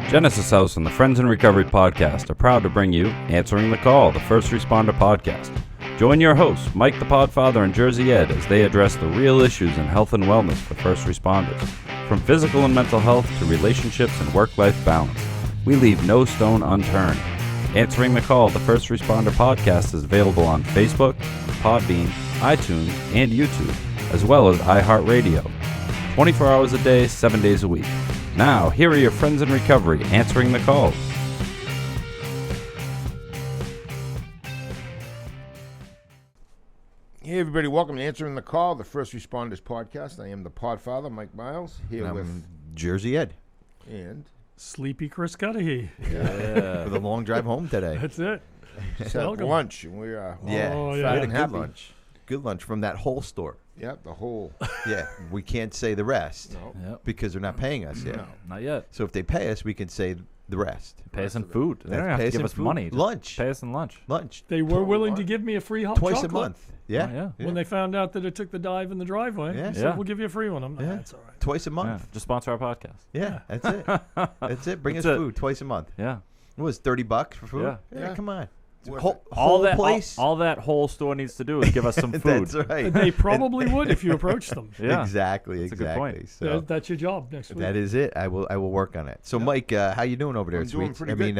Genesis House and the Friends in Recovery podcast are proud to bring you Answering the Call, the First Responder podcast. Join your hosts, Mike the Podfather and Jersey Ed, as they address the real issues in health and wellness for first responders. From physical and mental health to relationships and work-life balance, we leave no stone unturned. Answering the Call, the First Responder podcast is available on Facebook, Podbean, iTunes, and YouTube, as well as iHeartRadio. 24 hours a day, 7 days a week. Now, here are your friends in recovery answering the call. Hey everybody, welcome to Answering the Call, the First Responders podcast. I am the Podfather, Mike Miles, here and with I'm Jersey Ed. And Sleepy Chris Cuddy. Yeah. With a long drive home today. That's it. just had lunch, and we are Oh, yeah. fat We had a and good happy. lunch. Good lunch from that whole store. Yep, the whole. Yeah, we can't say the rest No. because they're not paying us yet. No. Not yet. So if they pay us, we can say the rest. Pay us in food. They don't have Pay to us give in us food. money. Just Lunch. Pay us in lunch. Lunch. They were willing to give me a free hot Twice chocolate a month. Yeah. Oh, yeah. when they found out that it took the dive in the driveway. Yeah. They said, Yeah. we'll give you a free one. I'm like, Yeah. that's all right. Twice a Yeah. month. Just sponsor our podcast. Yeah, that's it. That's it. Bring That's us it. food twice a month. Yeah. What was $30 for food? Yeah. Yeah. Come on. Worth Whole, it. All that place. all that whole store needs to do is give us some food. That's right. They probably would if you approched them. Yeah. Exactly. That's a good point. Exactly. So That's your job next week. that is it. I will work on it. So Mike, how you doing over there? I'm doing Sweets? pretty I mean,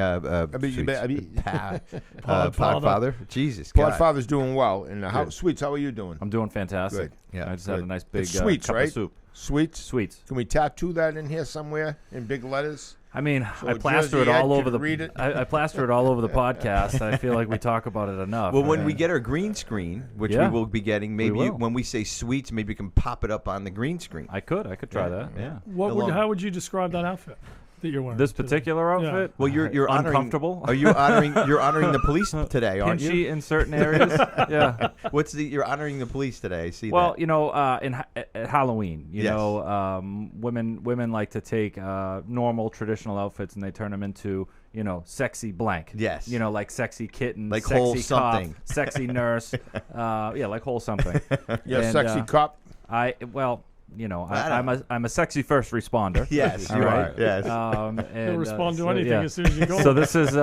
Podfather. Jesus. God. Podfather's doing well. And how, Sweets, how are you doing? I'm doing fantastic. Good. Yeah, I just had a nice big It's sweets, cup right? of soup. Sweets? Sweets. Can we tattoo that in here somewhere in big letters? I mean, So I plaster Jersey it all Ed over could the. read it. I plaster it all over the podcast. I feel like we talk about it enough. Well, when we get our green screen, which Yeah. we will be getting, maybe will. when we say sweets, maybe you can pop it up on the green screen. I could try that. Yeah. How would you describe that outfit that you're wearing? This today? particular outfit. Well, you're honoring, uncomfortable. Are you honoring? You're honoring the police today, aren't you? Pinchy in certain areas. Yeah. You're honoring the police today? I see Well, that. you know, at Halloween, you Yes. know, women like to take normal traditional outfits and they turn them into, you know, sexy blank. Yes. You know, like sexy kitten, Like sexy whole cop, something. sexy nurse. Yeah, like whole something. Yeah, And, sexy cop. I'm a sexy first responder. Yes, All you right? are. Yes. They'll respond to so, anything yeah. as soon as you go. So this is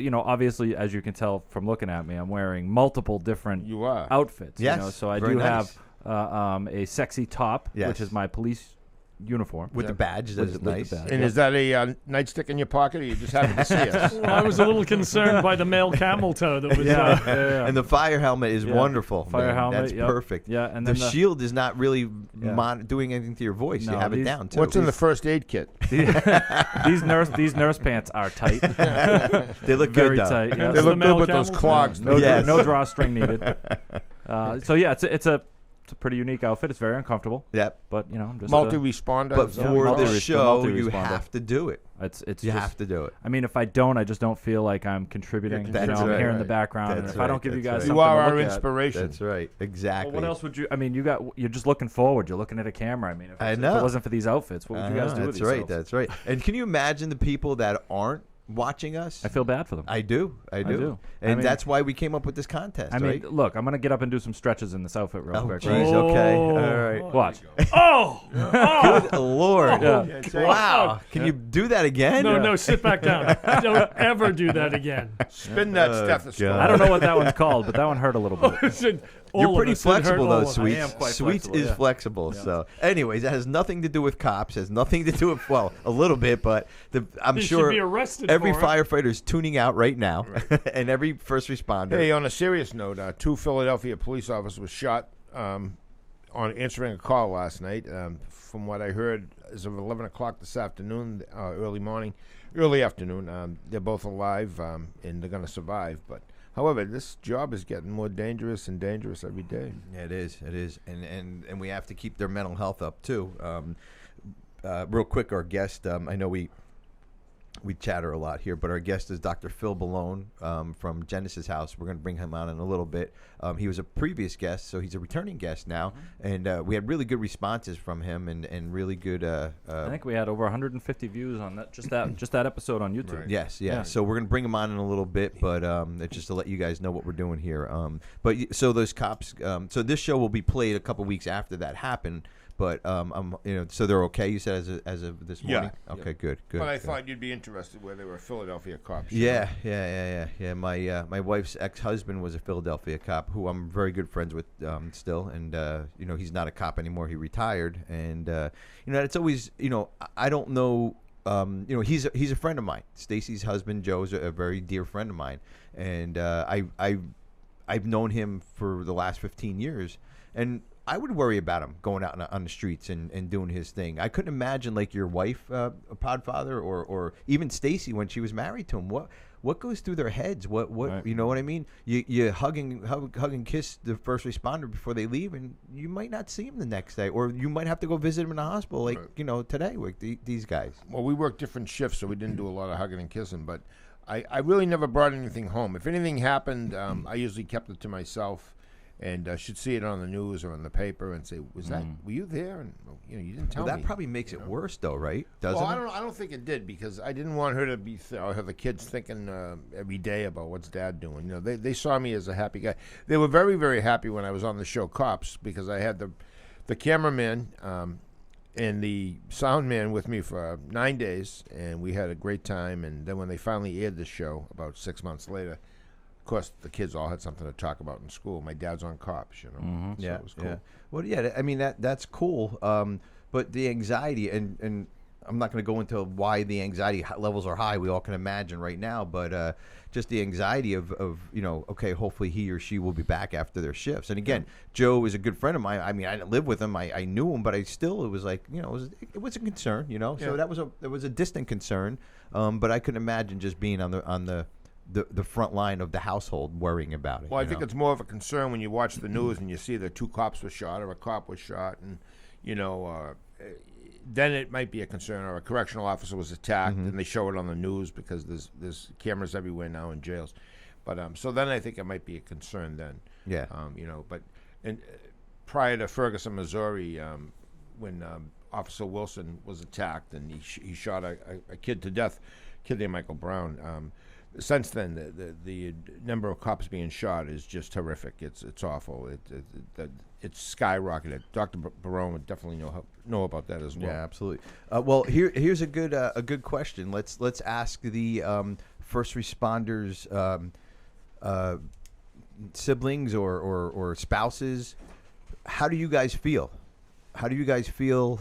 you know, obviously, as you can tell from looking at me, I'm wearing multiple different You are. outfits. Yes, You know? So I very do nice. have a sexy top, Yes. which is my police uniform. With the badge, that With is the nice. badge. And is that a nightstick in your pocket, or you just happen to see us? Well, I was a little concerned by the male camel toe that was. Yeah. And the fire helmet is Yeah. wonderful. Fire man. helmet, That's yep. perfect. Yeah, and the then shield is not really Yeah. doing anything to your voice. No, you have it these- down too. What's in the first aid kit? these nurse pants are tight. They look Very good though. tight. Yeah. They look the male good with those camels? clogs. No, Yes. no drawstring needed. So yeah, it's a pretty unique outfit. It's very uncomfortable, Yep. but you know, I'm just Multi-responder. But is that for what the you call it? show, you multi-responder. have to do it. it's You just, have to do it. I mean, if I don't, I just don't feel like I'm contributing. You're You know, I'm contributing. here in the Right. background, and That's if I don't right. give you That's guys right. something You are to our look at, inspiration. That's right. Exactly. well, what else would you? I mean, you're just looking forward. You're looking at a camera. I mean, if, I if know. it wasn't for these outfits, what would you guys do with That's right. yourselves? That's right. And can you imagine the people that aren't watching us? I feel bad for them. I do. do. And I mean- that's why we came up with this contest, I mean, right? look, I'm gonna get up and do some stretches in this outfit real Oh, quick. geez. Right? Okay. Oh. All right. Watch. Oh! Good Lord. Yeah. Wow. Can you do that again? No, sit back down. Don't ever do that again. Spin that stethoscope. God. I don't know what that one's called, but that one hurt a little bit. You're pretty flexible, though, I Sweets. am quite Sweets flexible, is yeah. flexible. So, anyways, that has nothing to do with cops. Has nothing to do with, well, a little bit, but I'm You sure should be arrested every for it. firefighter is tuning out right now, and every first responder. Hey, on a serious note, 2 Philadelphia police officers were shot on answering a call last night. From what I heard, as of 11 o'clock this afternoon, early afternoon, they're both alive, and they're going to survive. But, however, this job is getting more dangerous and dangerous every day. Yeah, it is. It is, and we have to keep their mental health up too. Real quick, our guest. I know we chatter a lot here, but our guest is Dr. Phil Bolon from Genesis House. We're going to bring him on in a little bit. He was a previous guest, so he's a returning guest now, and we had really good responses from him and really good. I think we had over 150 views on that just that episode on YouTube. Right. Yes, yeah. Yeah. So we're gonna bring him on in a little bit, but it's just to let you guys know what we're doing here. So those cops. So this show will be played a couple weeks after that happened. But so they're okay. You said as of this morning. Yeah. Okay, good. But I thought you'd be interested interested where they were Philadelphia cops. Yeah. My wife's ex-husband was a Philadelphia cop who I'm very good friends with still, and he's not a cop anymore. He retired, and it's always I don't know. He's a friend of mine. Stacy's husband Joe's a very dear friend of mine, and I've known him for the last 15 years, and I would worry about him going out on the streets and doing his thing. I couldn't imagine like your wife, Podfather, or even Stacy when she was married to him. What goes through their heads? What Right. You know what I mean? You hug and kiss the first responder before they leave, and you might not see him the next day, or you might have to go visit him in the hospital, like today with these guys. Well, we worked different shifts, so we didn't do a lot of hugging and kissing, but I really never brought anything home. If anything happened, I usually kept it to myself, and should see it on the news or in the paper and say, were you there? And you didn't tell me. That probably makes it worse, though, right? Doesn't Well, it? I don't think it did, because I didn't want her to be or have the kids thinking every day about what's Dad doing. They saw me as a happy guy. They were very, very happy when I was on the show Cops, because I had the cameraman and the sound man with me for 9 days, and we had a great time. And then when they finally aired the show about 6 months later, of course, the kids all had something to talk about in school. My dad's on Cops, So it was cool. Yeah. Well, yeah. I mean that's cool. But the anxiety, and I'm not going to go into why the anxiety levels are high. We all can imagine right now. But just the anxiety of okay, hopefully he or she will be back after their shifts. And again, Joe is a good friend of mine. I mean, I didn't live with him. I knew him, but it was like it was a concern. So that was a distant concern. But I couldn't imagine just being on the front line of the household worrying about it. Well, I think it's more of a concern when you watch the news and you see that 2 cops were shot or a cop was shot, and then it might be a concern, or a correctional officer was attacked, and they show it on the news because there's cameras everywhere now in jails. But so then I think it might be a concern then. Yeah. But prior to Ferguson, Missouri, when Officer Wilson was attacked and he shot a kid to death, a kid named Michael Brown. Since then, the number of cops being shot is just horrific. It's awful. It's skyrocketed. Dr. Bulone would definitely know about that as well. Yeah, absolutely. Well, here's a good question. Let's ask the first responders' siblings or spouses. How do you guys feel? How do you guys feel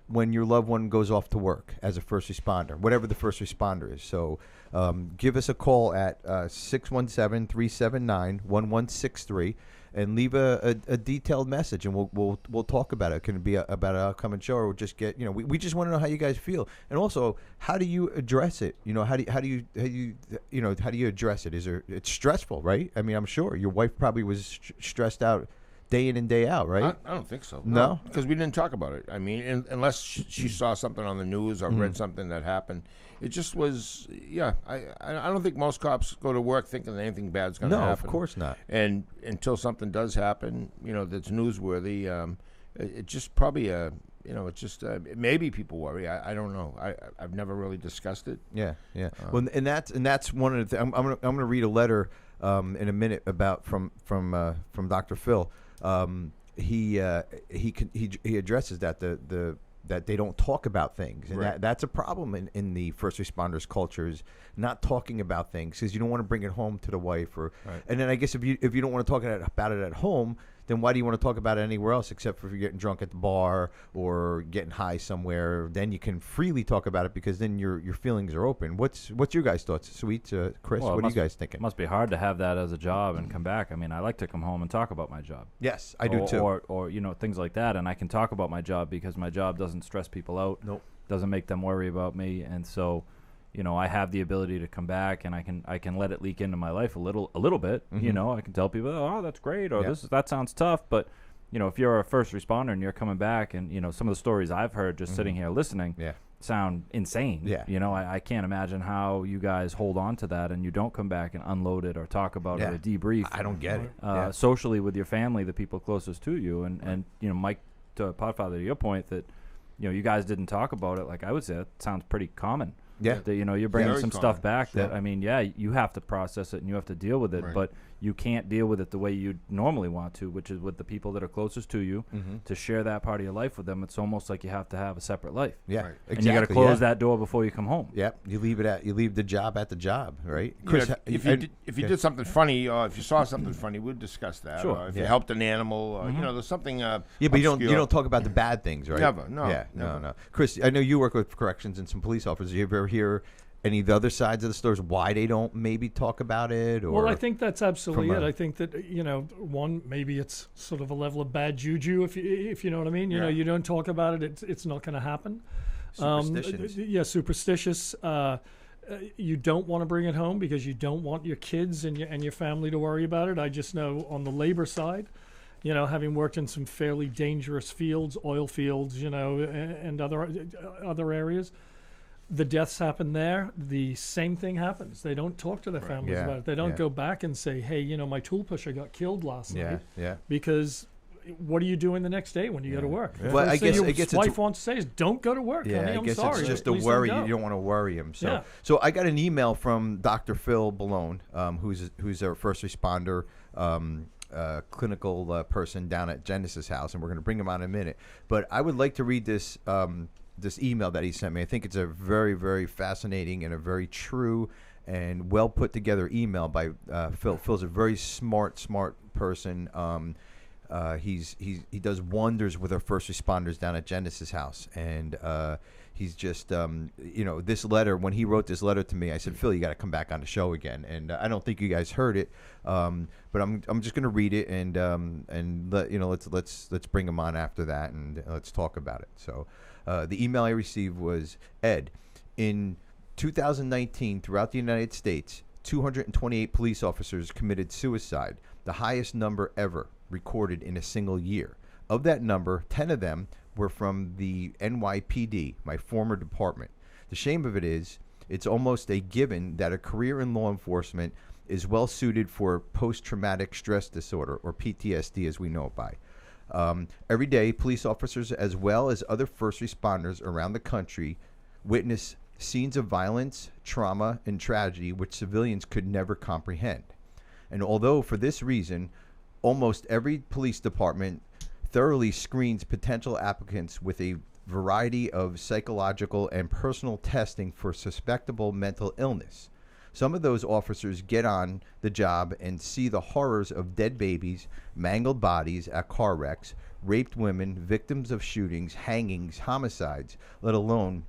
when your loved one goes off to work as a first responder, whatever the first responder is? So give us a call at 617-379-1163 and leave a detailed message, and we'll talk about it. Can it be about an upcoming show, or we'll just get we just want to know how you guys feel, and also how do you address it? How do you address it? It's stressful, right? I mean, I'm sure your wife probably was stressed out day in and day out, right? I don't think so. No? Because we didn't talk about it. I mean, unless she saw something on the news or read something that happened. It just was, I don't think most cops go to work thinking that anything bad's going to happen. No, of course not. And until something does happen, that's newsworthy, it just probably, it's just, maybe people worry. I don't know. I've never really discussed it. Yeah. Well, and that's one of the things. I'm gonna read a letter in a minute about from Dr. Phil. He addresses that that they don't talk about things, and Right. that's a problem in the first responders culture, is not talking about things, because you don't want to bring it home to the wife, or Right. and then I guess if you don't want to talk about it at home, then why do you want to talk about it anywhere else, except for if you're getting drunk at the bar or getting high somewhere? Then you can freely talk about it, because then your feelings are open. What's your guys' thoughts, Sweet, Chris? Well, what are you guys thinking? It must be hard to have that as a job and come back. I mean, I like to come home and talk about my job. Yes, I do too. Or things like that, and I can talk about my job because my job doesn't stress people out. Nope. Doesn't make them worry about me, and so, I have the ability to come back, and I can let it leak into my life a little bit. I can tell people, oh, that's great, or that sounds tough, but if you're a first responder and you're coming back, and some of the stories I've heard just sitting here listening sound insane. Yeah. I can't imagine how you guys hold on to that and you don't come back and unload it or talk about it or debrief. I don't get it. Socially with your family, the people closest to you, and Mike, to Podfather, to your point that you guys didn't talk about it. Like, I would say that sounds pretty common. Yeah. That, you're bringing Very some common. stuff back that, I mean, you have to process it and you have to deal with it, Right. but you can't deal with it the way you normally want to, which is with the people that are closest to you, to share that part of your life with them. It's almost like you have to have a separate life. Yeah, Right. exactly. And you got to close that door before you come home. Yeah, you leave the job at the job, right? Chris, if you did something funny, or if you saw something funny, we'd discuss that. Sure. Or if you helped an animal, or there's something. yeah, but you don't talk about the bad things, right? Never. No. Yeah, never. no. Chris, I know you work with corrections and some police officers. You ever hear any of the other sides of the stories why they don't maybe talk about it? Or Well, I think that's absolutely from it. a- I think that one, maybe it's sort of a level of bad juju, if you know what I mean. You know, you don't talk about it, it's not going to happen. Superstitions. Yeah, superstitious. You don't want to bring it home because you don't want your kids and your family to worry about it. I just know on the labor side, having worked in some fairly dangerous fields, oil fields, and other areas, the deaths happen there. The same thing happens. They don't talk to their families Yeah, about it. They don't yeah. go back and say, hey, my tool pusher got killed last night. Yeah. Because what are you doing the next day when you go to work? Well, First I thing guess- your I guess it's- wife wants to say is, don't go to work. Yeah, honey, I I'm guess sorry. it's just a Please worry. don't You go. don't want to worry him. So, Yeah. so I got an email from Dr. Phil Bolon, who's a first responder, clinical person down at Genesis House, and we're going to bring him on in a minute. But I would like to read this this email that he sent me. I think it's a very, very fascinating and a very true and well put together email by Phil. Phil's a very smart person. He does wonders with our first responders down at Genesis House, and he's just this letter. When he wrote this letter to me, I said, Phil, you got to come back on the show again. And I don't think you guys heard it, but I'm just going to read it and let's bring him on after that and let's talk about it. So the email I received was, Ed, in 2019 throughout the United States, 228 police officers committed suicide, the highest number ever recorded in a single year. Of that number, 10 of them were from the NYPD, my former department. The shame of it is, it's almost a given that a career in law enforcement is well suited for post-traumatic stress disorder, or PTSD as we know it by. Every day, police officers as well as other first responders around the country witness scenes of violence, trauma, and tragedy which civilians could never comprehend. And although for this reason, almost every police department thoroughly screens potential applicants with a variety of psychological and personal testing for suspectable mental illness, some of those officers get on the job and see the horrors of dead babies, mangled bodies at car wrecks, raped women, victims of shootings, hangings, homicides, let alone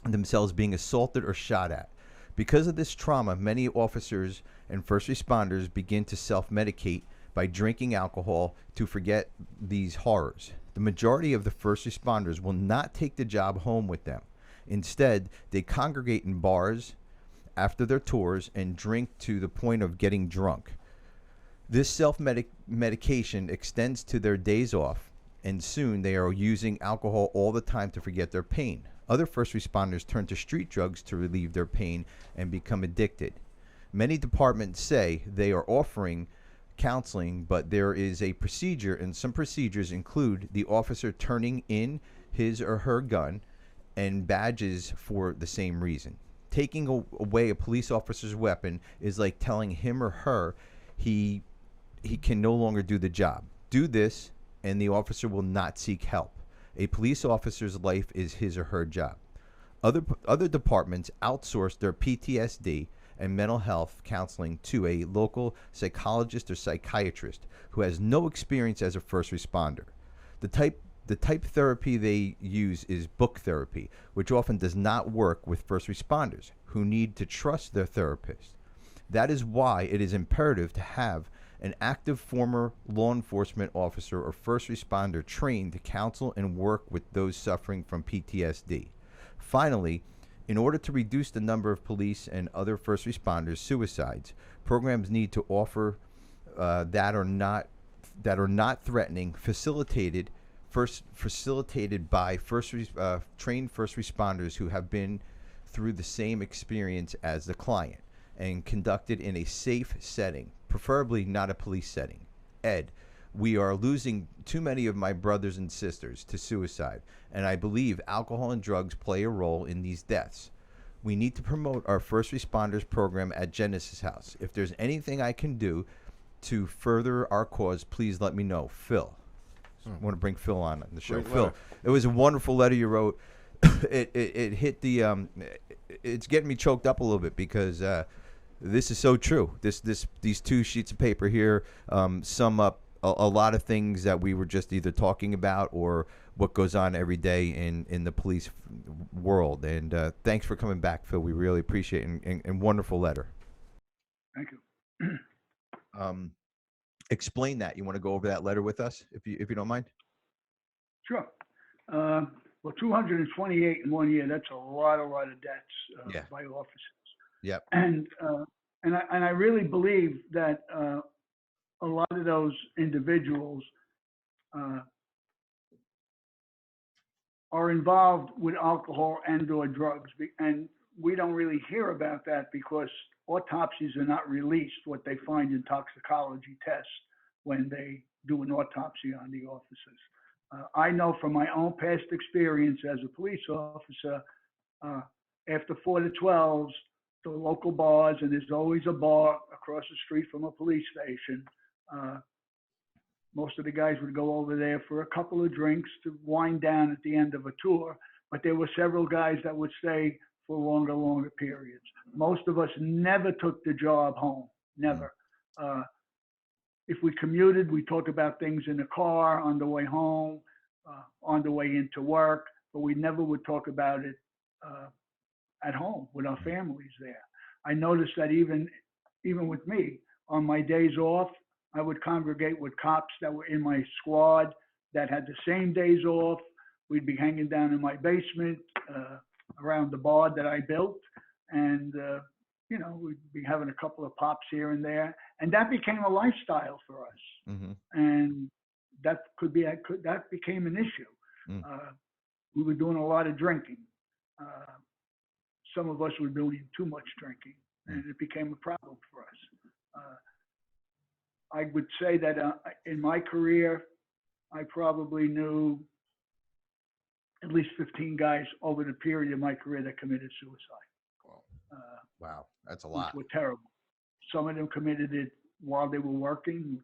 themselves being assaulted or shot at. Because of this trauma, many officers and first responders begin to self-medicate by drinking alcohol to forget these horrors. The majority of the first responders will not take the job home with them. Instead, they congregate in bars after their tours and drink to the point of getting drunk. This self-medication extends to their days off, and soon they are using alcohol all the time to forget their pain. Other first responders turn to street drugs to relieve their pain and become addicted. Many departments say they are offering counseling, but there is a procedure, and some procedures include the officer turning in his or her gun and badges for the same reason. Taking away a police officer's weapon is like telling him or her he can no longer do the job. Do this, and the officer will not seek help. A police officer's life is his or her job. Other departments outsource their PTSD and mental health counseling to a local psychologist or psychiatrist who has no experience as a first responder. The type therapy they use is book therapy, which often does not work with first responders who need to trust their therapist. That is why it is imperative to have an active former law enforcement officer or first responder trained to counsel and work with those suffering from PTSD. Finally, in order to reduce the number of police and other first responders' suicides, programs need to offer that are not threatening, facilitated by trained first responders who have been through the same experience as the client, and conducted in a safe setting, preferably not a police setting. Ed, we are losing too many of my brothers and sisters to suicide, and I believe alcohol and drugs play a role in these deaths. We need to promote our first responders program at Genesis House. If there's anything I can do to further our cause, please let me know. Phil. I want to bring Phil on the show. Great Phil, letter. it was a wonderful letter you wrote. It hit the it's getting me choked up a little bit because this is so true. These 2 sheets of paper here sum up a lot of things that we were just either talking about or what goes on every day in the police world. And thanks for coming back, Phil. We really appreciate it, and wonderful letter. Thank you. Explain that. You want to go over that letter with us, if you don't mind? Sure. Well, 228 in 1 year, that's a lot of debts Yeah. by officers. Yep. And I really believe that a lot of those individuals are involved with alcohol and or drugs. And we don't really hear about that because autopsies are not released, what they find in toxicology tests when they do an autopsy on the officers. I know from my own past experience as a police officer, after 4 to 12s, the local bars, and there's always a bar across the street from a police station, most of the guys would go over there for a couple of drinks to wind down at the end of a tour, but there were several guys that would stay for longer periods. Most of us never took the job home, never. If we commuted, we talk about things in the car, on the way home, on the way into work, but we never would talk about it at home with our families there. I noticed that even with me, on my days off, I would congregate with cops that were in my squad that had the same days off. We'd be hanging down in my basement around the bar that I built, and we'd be having a couple of pops here and there, and that became a lifestyle for us. Mm-hmm. And that became an issue. We were doing a lot of drinking. Some of us were doing too much drinking, and it became a problem for us. I would say that in my career, I probably knew at least 15 guys over the period of my career that committed suicide. Wow, that's a lot. Which were terrible. Some of them committed it while they were working.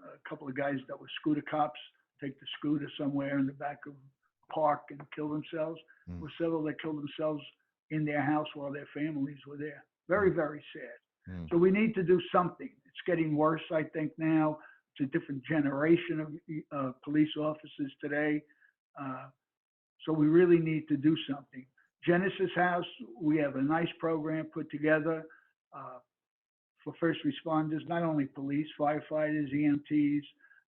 A couple of guys that were scooter cops take the scooter somewhere in the back of a park and kill themselves. There were several that killed themselves in their house while their families were there. Very, very sad. So we need to do something. It's getting worse, I think, now. It's a different generation of police officers today. So we really need to do something. Genesis House, we have a nice program put together for first responders, not only police, firefighters, EMTs,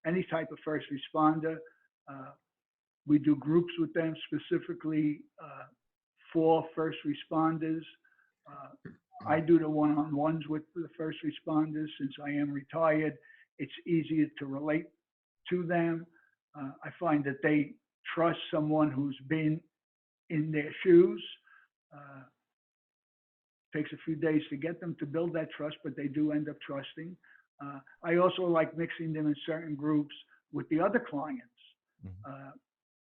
any type of first responder. We do groups with them specifically for first responders. I do the one-on-ones with the first responders. Since I am retired, it's easier to relate to them. I find that they trust someone who's been in their shoes. Takes a few days to get them to build that trust, but they do end up trusting. I also like mixing them in certain groups with the other clients.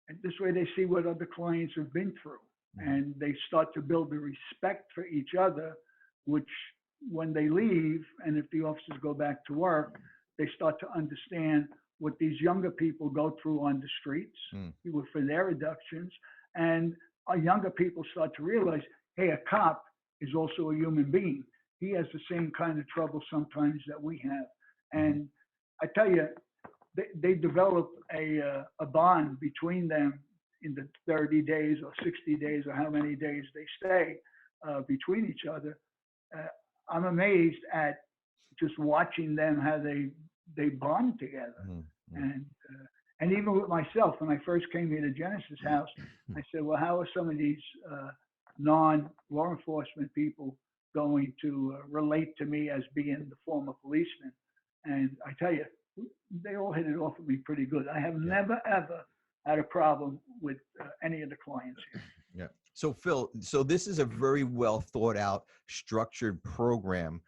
And this way they see what other clients have been through, and they start to build the respect for each other, which when they leave, and if the officers go back to work, they start to understand what these younger people go through on the streets for their reductions. And our younger people start to realize, hey, a cop is also a human being. He has the same kind of trouble sometimes that we have. And I tell you, they develop a bond between them in the 30 days or 60 days or how many days they stay between each other. I'm amazed at just watching them, how they bond together. And even with myself, when I first came here to Genesis House, I said, well, how are some of these non-law enforcement people going to relate to me as being the former policeman? And I tell you, they all hit it off with me pretty good. I have never, ever had a problem with any of the clients here. Yeah. So Phil, this is a very well thought out, structured program.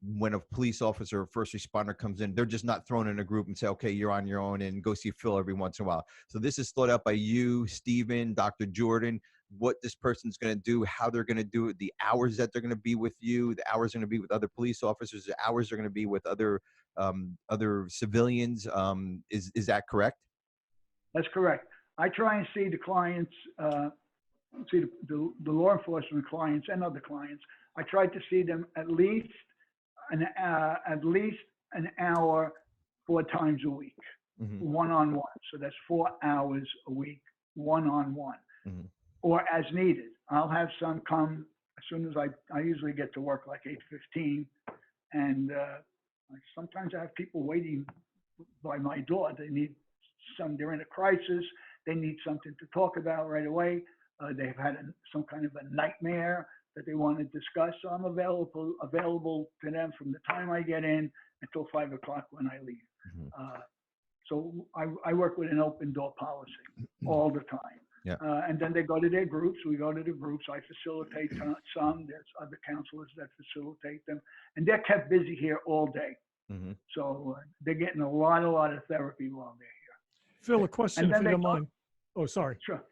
When a police officer or first responder comes in, they're just not thrown in a group and say, okay, you're on your own and go see Phil every once in a while. So this is thought out by you, Stephen, Dr. Jordan. what this person's going to do, how they're going to do it, the hours that they're going to be with you, the hours they're going to be with other police officers, the hours they're going to be with other civilians. Is that correct? That's correct. I try and see the clients, see the law enforcement clients and other clients. I try to see them at least an hour 4 times a week, one-on-one. So that's 4 hours a week, one-on-one, or as needed. I'll have some come as soon as I usually get to work like 8:15, and sometimes I have people waiting by my door. They're in a crisis. They need something to talk about right away. They've had some kind of a nightmare that they want to discuss. So I'm available to them from the time I get in until 5 o'clock when I leave. So I work with an open door policy all the time. Yeah. And then they go to their groups. We go to the groups. I facilitate some. There's other counselors that facilitate them. And they're kept busy here all day. So they're getting a lot of therapy while they're here. Phil, a question if you don't mind. Oh, sorry. Sure.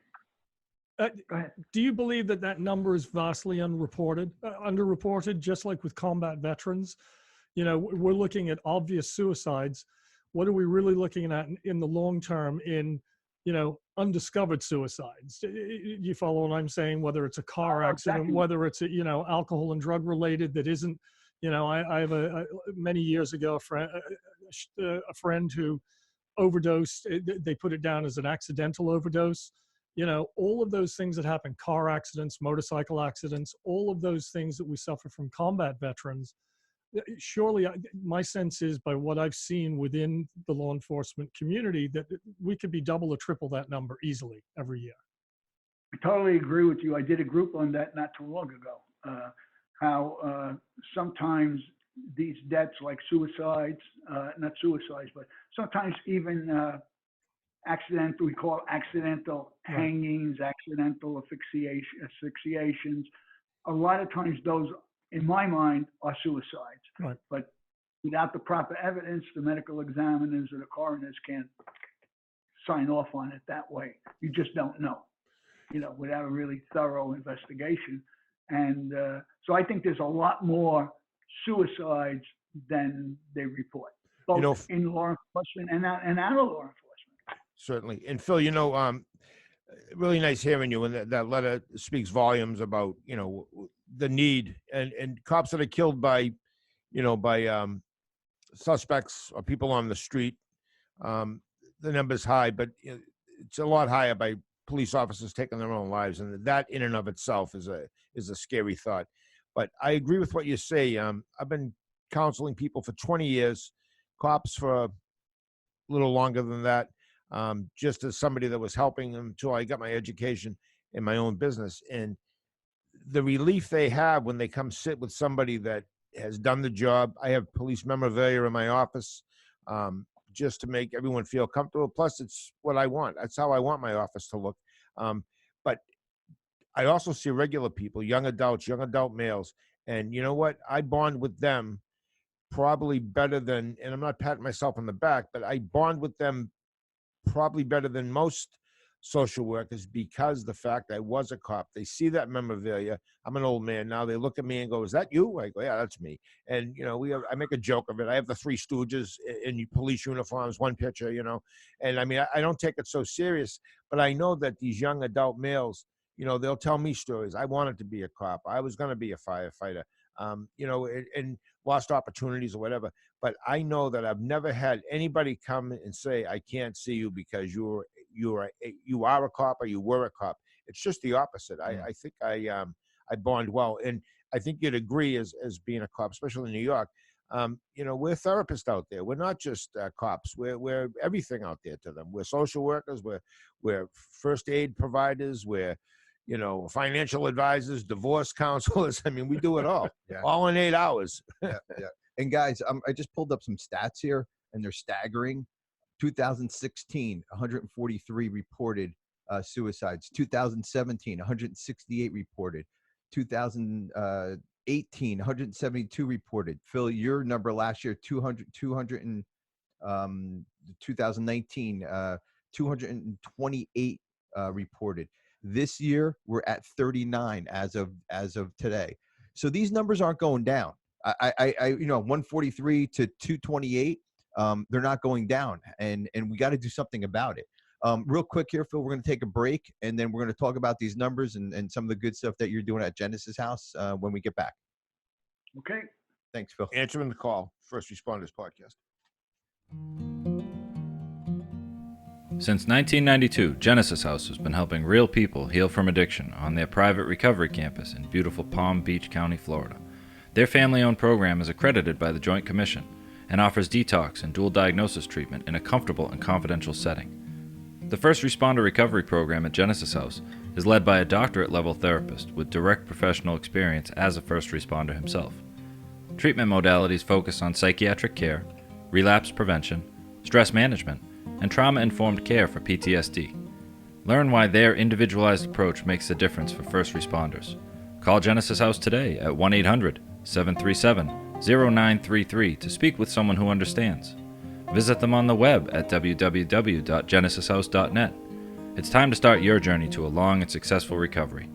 Go ahead. Do you believe that number is vastly underreported, just like with combat veterans? You know, we're looking at obvious suicides. What are we really looking at in the long term in, you know, undiscovered suicides? You follow what I'm saying? Whether it's a car accident, exactly. Whether it's, you know, alcohol and drug related that isn't, you know, I have many years ago, a friend who overdosed. They put it down as an accidental overdose. You know, all of those things that happen, car accidents, motorcycle accidents, all of those things that we suffer from combat veterans, surely my sense is, by what I've seen within the law enforcement community, that we could be double or triple that number easily every year. I totally agree with you. I did a group on that not too long ago, how sometimes these deaths like suicides, not suicides, but sometimes even accidental, we call accidental hangings, accidental asphyxiations. A lot of times those, in my mind, are suicides. Right. But without the proper evidence, the medical examiners or the coroners can't sign off on it that way. You just don't know, you know, without a really thorough investigation. And so I think there's a lot more suicides than they report, both in law enforcement and out of law enforcement. Certainly. And Phil, you know, really nice hearing you, and that letter speaks volumes about, you know, the need and cops that are killed by, you know, by suspects or people on the street. The number's high, but it's a lot higher by police officers taking their own lives, and that in and of itself is a scary thought. But I agree with what you say. I've been counseling people for 20 years, cops for a little longer than that. Just as somebody that was helping them until I got my education in my own business. And the relief they have when they come sit with somebody that has done the job. I have police memorabilia in my office, just to make everyone feel comfortable. Plus, it's what I want. That's how I want my office to look. But I also see regular people, young adult males. And you know what? I bond with them probably better than, and I'm not patting myself on the back, but I bond with them probably better than most social workers, because the fact I was a cop. They see that memorabilia. I'm an old man now. They look at me and go, "Is that you?" I go, "Yeah, that's me." And you know, I make a joke of it. I have the Three Stooges in police uniforms, one picture, you know. And I mean, I don't take it so serious, but I know that these young adult males, you know, they'll tell me stories. I wanted to be a cop. I was going to be a firefighter. You know, and lost opportunities or whatever. But I know that I've never had anybody come and say, "I can't see you because you are a cop or you were a cop." It's just the opposite. I think I bond well, and I think you'd agree as being a cop, especially in New York. You know, we're therapists out there. We're not just cops. We're everything out there to them. We're social workers. We're first aid providers. We're, you know, financial advisors, divorce counselors. I mean, we do it all, all in 8 hours. Yeah. And guys, I just pulled up some stats here, and they're staggering. 2016, 143 reported suicides. 2017, 168 reported. 2018, 172 reported. Phil, your number last year, 2019, 228 reported. This year, we're at 39 as of today. So these numbers aren't going down. I 143 to 228. They're not going down, and we got to do something about it. Real quick here, Phil, we're going to take a break, and then we're going to talk about these numbers and some of the good stuff that you're doing at Genesis House when we get back. Okay. Thanks, Phil. Answering the Call, First Responders Podcast. Since 1992, Genesis House has been helping real people heal from addiction on their private recovery campus in beautiful Palm Beach County, Florida. Their family-owned program is accredited by the Joint Commission and offers detox and dual diagnosis treatment in a comfortable and confidential setting. The First Responder Recovery Program at Genesis House is led by a doctorate-level therapist with direct professional experience as a first responder himself. Treatment modalities focus on psychiatric care, relapse prevention, stress management, and trauma-informed care for PTSD. Learn why their individualized approach makes a difference for first responders. Call Genesis House today at 1-800-737-0933 to speak with someone who understands. Visit them on the web at www.genesishouse.net. It's time to start your journey to a long and successful recovery.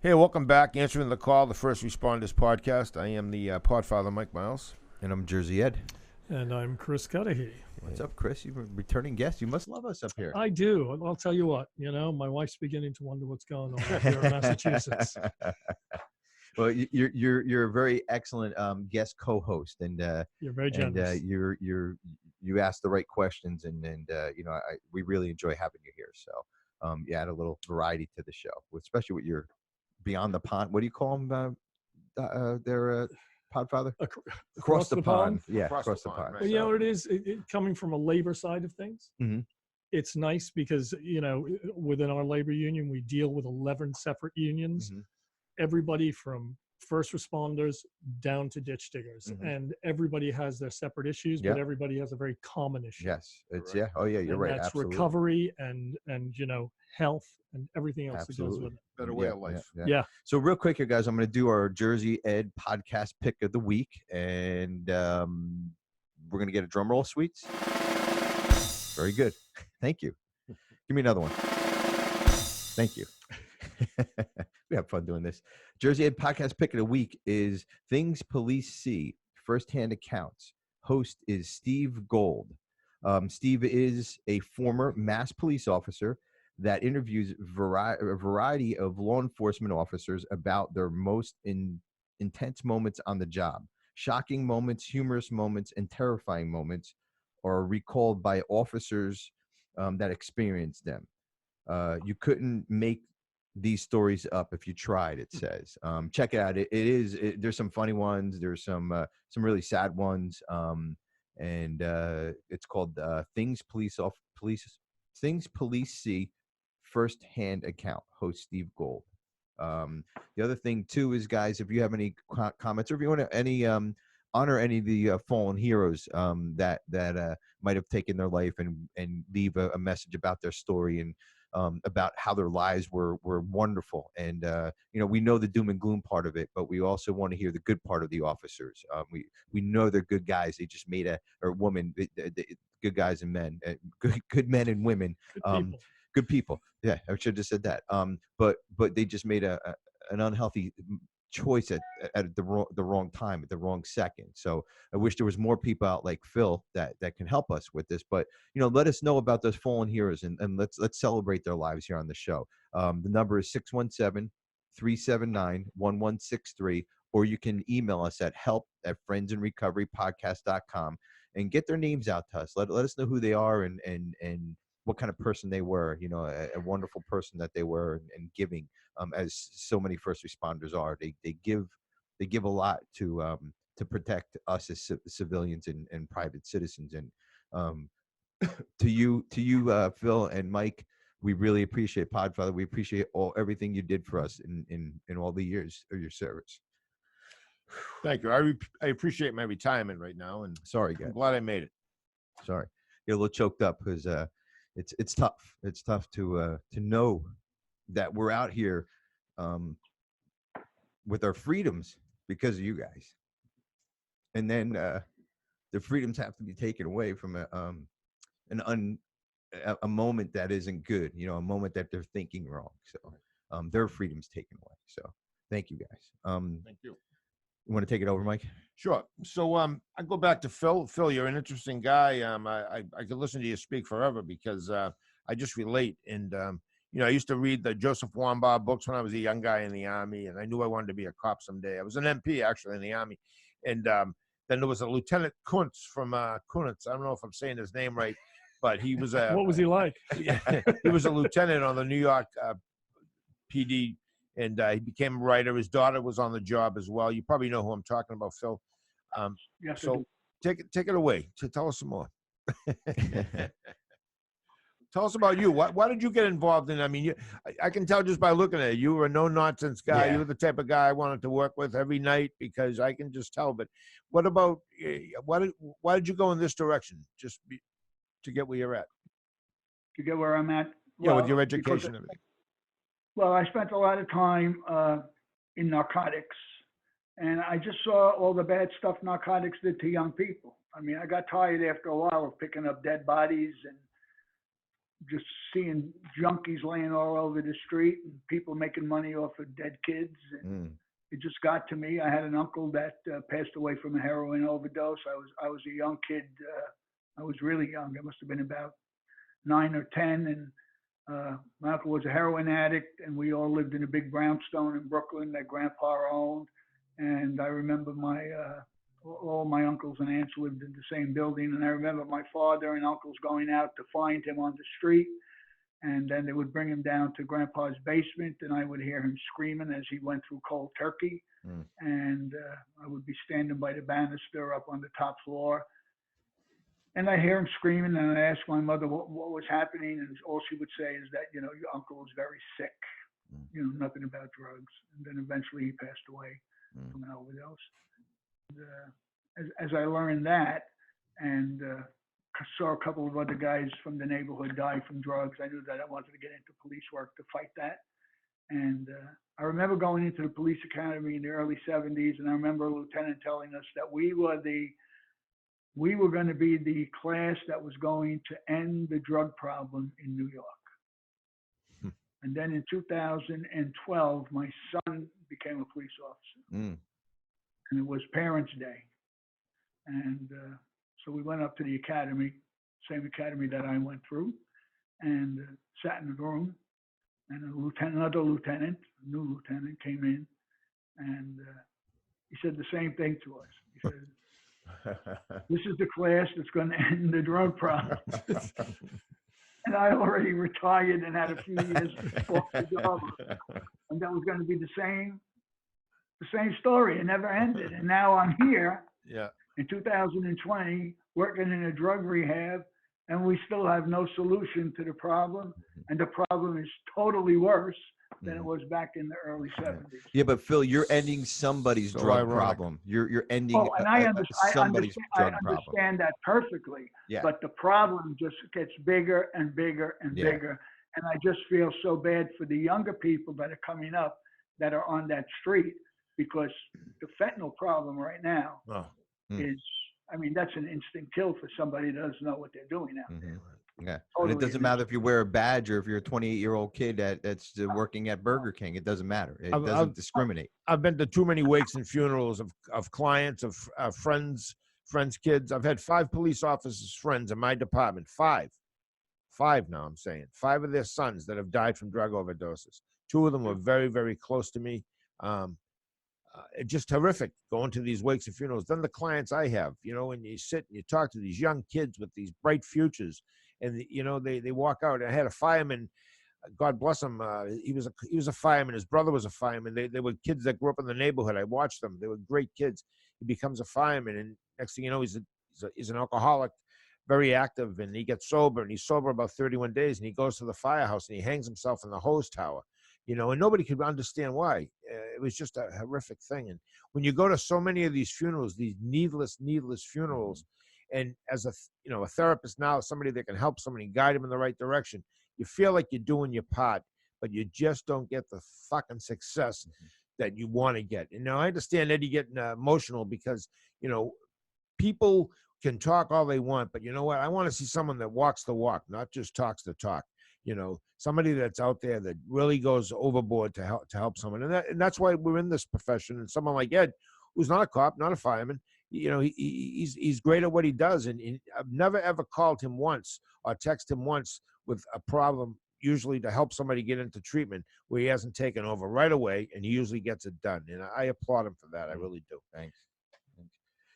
Hey, welcome back. Answering the Call, the First Responders Podcast. I am the Podfather, Mike Miles. And I'm Jersey Ed. And I'm Chris Cudahy. What's up, Chris? You're a returning guest. You must love us up here. I do. I'll tell you what, my wife's beginning to wonder what's going on up here in Massachusetts. Well, you're a very excellent guest co-host, and You're very generous. And you ask the right questions, and we really enjoy having you here. So you add a little variety to the show, especially with your Beyond the Pond. What do you call them? They're Podfather? Across the pond? Yeah, Across the the pond, pond. right. Well, you know what it is? Coming from a labor side of things, Mhm. it's nice because, within our labor union, we deal with 11 separate unions. Mhm. Everybody from first responders down to ditch diggers. Mhm. And everybody has their separate issues, Yeah. but everybody has a very common issue. Yes, it's Correct. Oh, yeah, you're And right. that's Absolutely. recovery and health and everything else that goes Absolutely. with it. Better way of life. Yeah. So real quick here, guys, I'm going to do our Jersey Ed podcast pick of the week, and we're going to get a drum roll, Sweets. Very good. Thank you. Give me another one. Thank you. We have fun doing this. Jersey Ed podcast pick of the week is Things Police See, Firsthand Accounts. Host is Steve Gold. Steve is a former Mass police officer that interviews a variety of law enforcement officers about their most intense moments on the job. Shocking moments, humorous moments, and terrifying moments are recalled by officers that experienced them. You couldn't make these stories up if you tried, it says. Check it out. There's some funny ones. There's some really sad ones. And it's called Things Police See, Firsthand Account. Host Steve Gold. The other thing too is, guys, if you have any comments, or if you want to honor any of the fallen heroes that might have taken their life, and leave a message about their story, and about how their lives were wonderful. And we know the doom and gloom part of it, but we also want to hear the good part of the officers. We know they're good guys. They just made woman, good guys and men, good men and women. Good people. Yeah, I should have just said that. But they just made an unhealthy choice at the wrong time, at the wrong second. So I wish there was more people out like Phil that can help us with this. But let us know about those fallen heroes, and let's celebrate their lives here on the show. The number is 617-379-1163, or you can email us at help@friendsandrecoverypodcast.com and get their names out to us. Let us know who they are and what kind of person they were, a wonderful person that they were, and giving, as so many first responders are. They give a lot to protect us as civilians and private citizens. And to you, Phil and Mike, we really appreciate Podfather. We appreciate everything you did for us in all the years of your service. Thank you. I appreciate my retirement right now, and Sorry, guys. I'm glad I made it. Sorry, get a little choked up because it's tough. It's tough to know that we're out here with our freedoms because of you guys, and then the freedoms have to be taken away from an a moment that isn't good, a moment that they're thinking wrong. So their freedom's taken away. So thank you guys. Thank you. You want to take it over, Mike? Sure. So I go back to Phil. Phil, you're an interesting guy. I could listen to you speak forever because I just relate. And I used to read the Joseph Wambaugh books when I was a young guy in the Army, and I knew I wanted to be a cop someday. I was an MP actually in the Army, and then there was a Lieutenant Kuntz from Kunitz. I don't know if I'm saying his name right, but he was a. What was he like? He was a lieutenant on the New York PD. And he became a writer. His daughter was on the job as well. You probably know who I'm talking about, Phil. Yes, So take it away. Tell us some more. Tell us about you. Why did you get involved in? I mean, I can tell just by looking at you. You were a no nonsense guy. Yeah. You were the type of guy I wanted to work with every night because I can just tell. But what about why did you go in this direction? To get where you're at. to get where I'm at. Yeah, with your because- education and everything. Well, I spent a lot of time in narcotics, and I just saw all the bad stuff narcotics did to young people. I mean, I got tired after a while of picking up dead bodies and just seeing junkies laying all over the street and people making money off of dead kids. And it just got to me. I had an uncle that passed away from a heroin overdose. I was a young kid. I was really young. I must have been about 9 or 10, and my uncle was a heroin addict, and we all lived in a big brownstone in Brooklyn that Grandpa owned. And I remember all my uncles and aunts lived in the same building. And I remember my father and uncles going out to find him on the street. And then they would bring him down to Grandpa's basement, and I would hear him screaming as he went through cold turkey. And I would be standing by the banister up on the top floor. And I hear him screaming, and I ask my mother what was happening, and all she would say is that, your uncle was very sick, nothing about drugs. And then eventually he passed away from an overdose. And, as I learned that, and saw a couple of other guys from the neighborhood die from drugs, I knew that I wanted to get into police work to fight that. And I remember going into the police academy in the early 70s, and I remember a lieutenant telling us that we were going to be the class that was going to end the drug problem in New York. And then in 2012, my son became a police officer. And it was Parents' Day. And so we went up to the academy, same academy that I went through, and sat in the room. And another lieutenant, a new lieutenant, came in, and he said the same thing to us. He said, "This is the class that's going to end the drug problem." And I already retired and had a few years off the job, and that was going to be the same story. It never ended. And now I'm here in 2020 working in a drug rehab, and we still have no solution to the problem. And the problem is totally worse than it was back in the early 70s. Yeah, but Phil, you're ending somebody's drug problem. You're ending and I somebody's drug problem. I understand that perfectly. Yeah. But the problem just gets bigger and bigger and bigger. And I just feel so bad for the younger people that are coming up that are on that street, because the fentanyl problem right now is, I mean, that's an instant kill for somebody that doesn't know what they're doing out there. Yeah, Totally. and it doesn't matter if you wear a badge or if you're a 28-year-old kid that's working at Burger King. It doesn't matter. It doesn't discriminate. I've been to too many wakes and funerals of clients, of friends' kids. I've had 5 police officers' friends in my department. 5 now, I'm saying. 5 of their sons that have died from drug overdoses. 2 of them were very, very close to me. It's just horrific going to these wakes and funerals. Then the clients I have, when you sit and you talk to these young kids with these bright futures, and they walk out. I had a fireman, God bless him. He was a fireman. His brother was a fireman. They were kids that grew up in the neighborhood. I watched them. They were great kids. He becomes a fireman, and next thing you know, he's an alcoholic, very active, and he gets sober. And he's sober about 31 days, and he goes to the firehouse and he hangs himself in the hose tower. And nobody could understand why. It was just a horrific thing. And when you go to so many of these funerals, these needless funerals, and as a therapist now, somebody that can help somebody, guide them in the right direction, you feel like you're doing your part, but you just don't get the fucking success that you want to get. And now I understand Eddie getting emotional because, people can talk all they want, but you know what? I want to see someone that walks the walk, not just talks the talk. Somebody that's out there that really goes overboard to help someone, and that's why we're in this profession. And someone like Ed, who's not a cop, not a fireman, he's great at what he does, and I've never ever called him once or texted him once with a problem, usually to help somebody get into treatment, where he hasn't taken over right away, and he usually gets it done. And I applaud him for that. I really do. Thanks.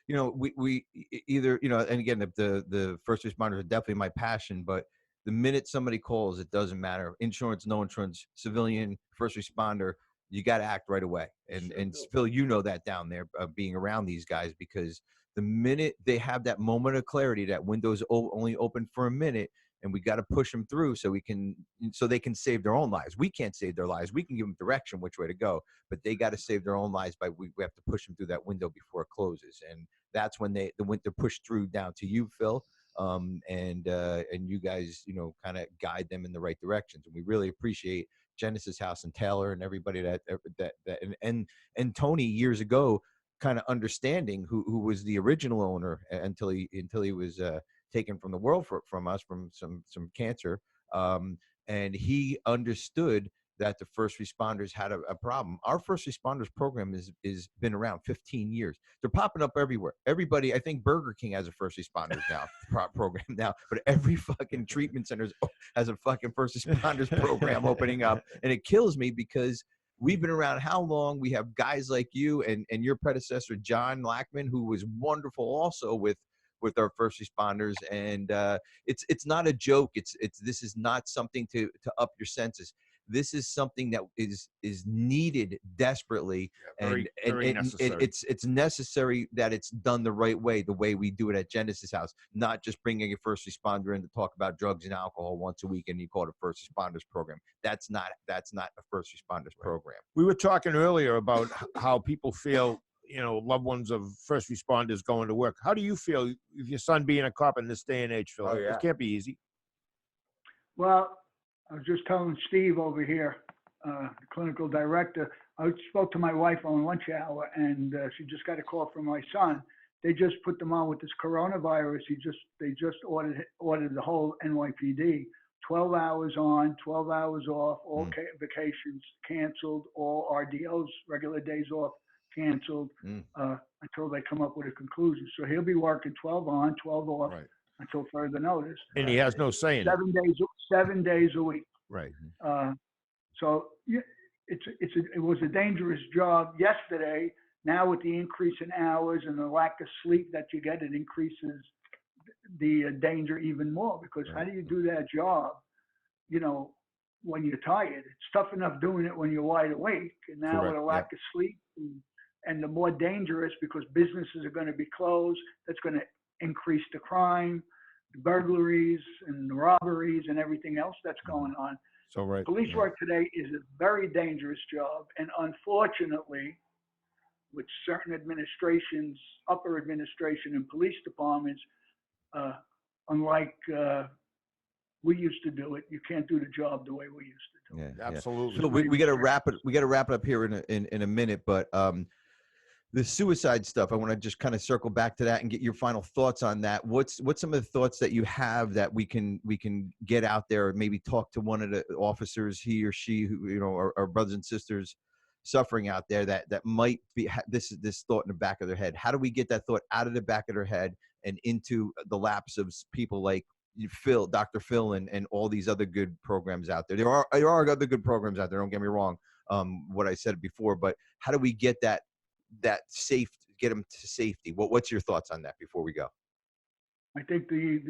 We either, and again, the first responders are definitely my passion, but the minute somebody calls, it doesn't matter. Insurance, no insurance, civilian, first responder, you got to act right away. And Phil, that down there, being around these guys, because the minute they have that moment of clarity, that window's only open for a minute, and we got to push them through so they can save their own lives. We can't save their lives. We can give them direction which way to go, but they got to save their own lives we have to push them through that window before it closes. And that's when they're pushed through down to you, Phil. And you guys, kind of guide them in the right directions. And we really appreciate Genesis House and Taylor and everybody that and Tony years ago, kind of understanding who was the original owner until he was taken from the world from us from some cancer. And he understood that the first responders had a problem. Our first responders program is been around 15 years. They're popping up everywhere. Everybody, I think Burger King has a first responders now program now, but every fucking treatment center has a fucking first responders program opening up. And it kills me because we've been around how long? We have guys like you and your predecessor, John Lackman, who was wonderful also with our first responders. And it's not a joke. This is not something to up your senses. This is something that is needed desperately, very necessary. It's necessary that it's done the right way, the way we do it at Genesis House, not just bringing a first responder in to talk about drugs and alcohol once a week and you call it a first responders program. That's not a first responders program. We were talking earlier about how people feel, loved ones of first responders going to work. How do you feel if your son being a cop in this day and age, Phil? It can't be easy. Well, I was just telling Steve over here, the clinical director, I spoke to my wife on lunch hour, and she just got a call from my son. They just put them on with this coronavirus. They just ordered the whole NYPD, 12 hours on, 12 hours off, all vacations canceled, all RDOs, regular days off, canceled, until they come up with a conclusion. So he'll be working 12 on, 12 off. Right. Until further notice. And he has no say in it. 7 days a week. Right. So it was a dangerous job yesterday. Now with the increase in hours and the lack of sleep that you get, it increases the danger even more, because how do you do that job, when you're tired? It's tough enough doing it when you're wide awake. And now with a lack of sleep and the more dangerous, because businesses are going to be closed, that's going to increase the crime, the burglaries and the robberies and everything else that's going on. So right. Police work today is a very dangerous job. And unfortunately, with certain administrations, upper administration and police departments, unlike we used to do it, you can't do the job the way we used to do it. Yeah, absolutely. So we got to wrap it. We got to wrap it up here in a minute, but the suicide stuff, I want to just kind of circle back to that and get your final thoughts on that. What's some of the thoughts that you have that we can get out there, and maybe talk to one of the officers, he or she, who our brothers and sisters suffering out there that might be this thought in the back of their head. How do we get that thought out of the back of their head and into the laps of people like Phil, Dr. Phil, and all these other good programs out there? There are other good programs out there. Don't get me wrong. What I said before, but how do we get that safe, get them to safety? What's your thoughts on that before we go? I think the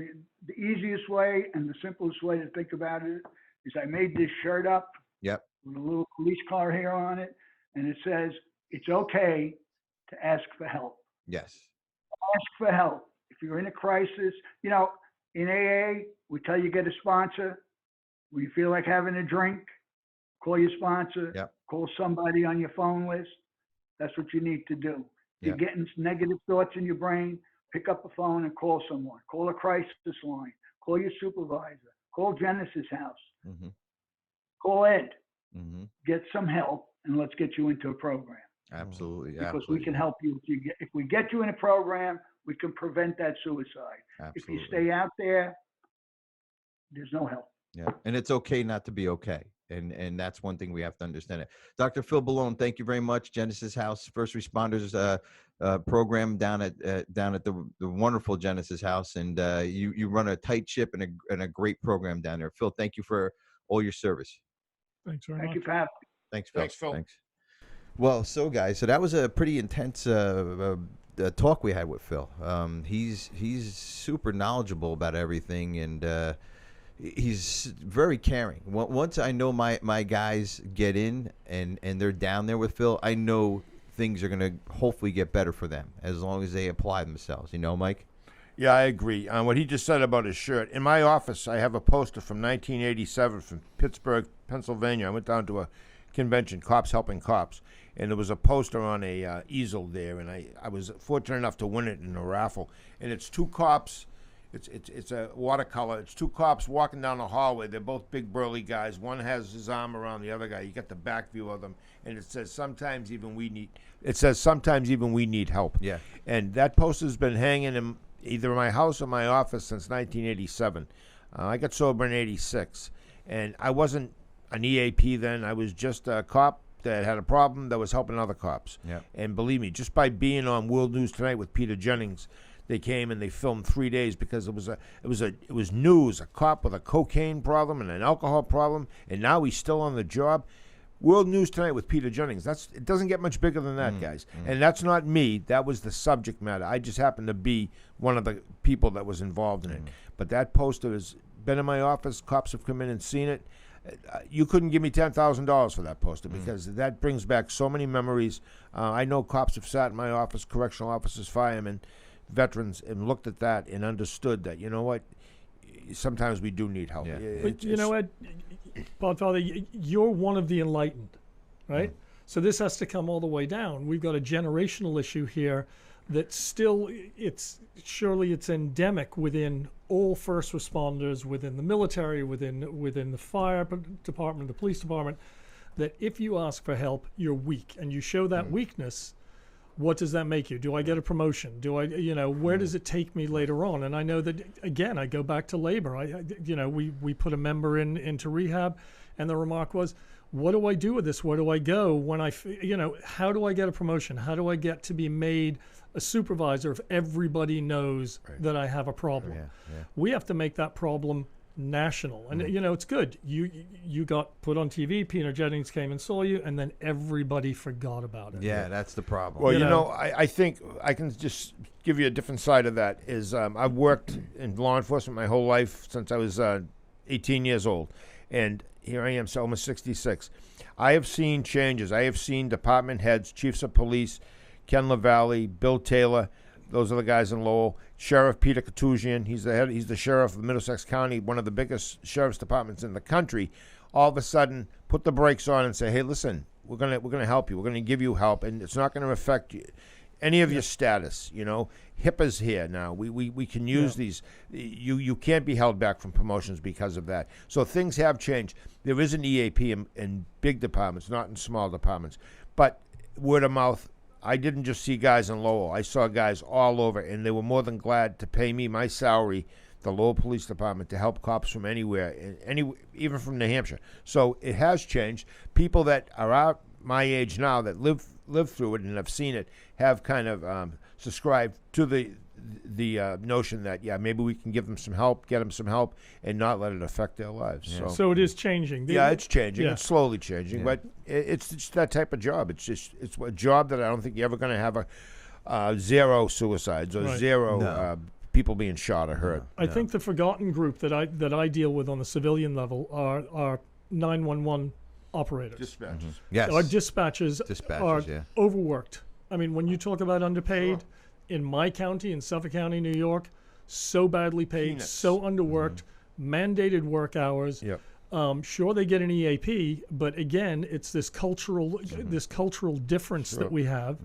easiest way and the simplest way to think about it is I made this shirt up. Yep. With a little police car here on it, and it says it's okay to ask for help. Yes. Ask for help. If you're in a crisis, in AA, we tell you get a sponsor. When you feel like having a drink, call your sponsor. Yep. Call somebody on your phone list. That's what you need to do. If you're getting negative thoughts in your brain, pick up the phone and call someone. Call a crisis line. Call your supervisor. Call Genesis House. Mm-hmm. Call Ed. Mm-hmm. Get some help, and let's get you into a program. Absolutely. Because we can help you. If we get you in a program, we can prevent that suicide. If Absolutely. you stay out there, there's no help. Yeah, and it's okay not to be okay, and that's one thing we have to understand. It. Dr. Phil Bolon, thank you very much. Genesis House First Responders program down at the wonderful Genesis House, and you run a tight ship and a great program down there. Phil, thank you for all your service. Thanks very Thank much. you for having me. Thanks, Phil. Thanks, Phil. Thanks. Well, so guys, so that was a pretty intense talk we had with Phil. He's super knowledgeable about everything, and he's very caring. Once I know my guys get in and they're down there with Phil, I know things are going to hopefully get better for them as long as they apply themselves. You know, Mike? Yeah, I agree. What he just said about his shirt. In my office, I have a poster from 1987 from Pittsburgh, Pennsylvania. I went down to a convention, Cops Helping Cops, and there was a poster on a easel there, and I was fortunate enough to win it in a raffle. And it's two cops. It's a watercolor. It's two cops walking down the hallway. They're both big burly guys. One has his arm around the other guy. You get the back view of them, and it says sometimes even we need help. Yeah. And that poster's been hanging in either my house or my office since 1987. I got sober in '86, and I wasn't an EAP then. I was just a cop that had a problem that was helping other cops. Yeah. And believe me, just by being on World News Tonight with Peter Jennings, they came and they filmed 3 days because it was news. A cop with a cocaine problem and an alcohol problem, and now he's still on the job. World News Tonight with Peter Jennings. It doesn't get much bigger than that, guys. And that's not me. That was the subject matter. I just happened to be one of the people that was involved in it. But that poster has been in my office. Cops have come in and seen it. You couldn't give me $10,000 for that poster because that brings back so many memories. I know cops have sat in my office, correctional officers, firemen, veterans, and looked at that and understood that, you know what, sometimes we do need help. Yeah. But you know what, Podfather, you're one of the enlightened, right? So this has to come all the way down. We've got a generational issue here that still, it's endemic within all first responders, within the military, within the fire department, the police department, that if you ask for help, you're weak, and you show that weakness. What does that make you? Do I get a promotion? Do I, where does it take me later on? And I know that, again, I go back to labor. We put a member into rehab, and the remark was, what do I do with this? Where do I go when how do I get a promotion? How do I get to be made a supervisor if everybody knows that I have a problem? Yeah. We have to make that problem national. And, it's good. You got put on TV, Peter Jennings came and saw you, and then everybody forgot about it. Yeah, that's the problem. Well, I think I can just give you a different side of that. Is I've worked in law enforcement my whole life since I was 18 years old. And here I am, so almost 66. I have seen changes. I have seen department heads, chiefs of police, Ken LaValle, Bill Taylor. Those are the guys in Lowell. Sheriff Peter Katusian, he's the sheriff of Middlesex County, one of the biggest sheriff's departments in the country. All of a sudden, put the brakes on and say, "Hey, listen, we're gonna help you. We're gonna give you help, and it's not gonna affect you, any of your status." HIPAA's here now. We can use these. You can't be held back from promotions because of that. So things have changed. There is an EAP in big departments, not in small departments, but word of mouth. I didn't just see guys in Lowell. I saw guys all over, and they were more than glad to pay me my salary, the Lowell Police Department, to help cops from anywhere, even from New Hampshire. So it has changed. People that are out my age now that live through it and have seen it have kind of subscribed to the notion that, maybe we can give them some help, get them some help, and not let it affect their lives. Yeah. So it is changing. It's changing. Yeah. It's slowly changing, but it's just that type of job. It's a job that I don't think you're ever going to have a zero suicides or zero people being shot or hurt. I think the forgotten group that I deal with on the civilian level are 911 operators. Dispatches. Yes. Our dispatchers are overworked. I mean, when you talk about underpaid, in my county, in Suffolk County, New York, so badly paid, Peanuts. so underworked, mandated work hours. Yep. Sure, they get an EAP, but again, it's this cultural difference that we have.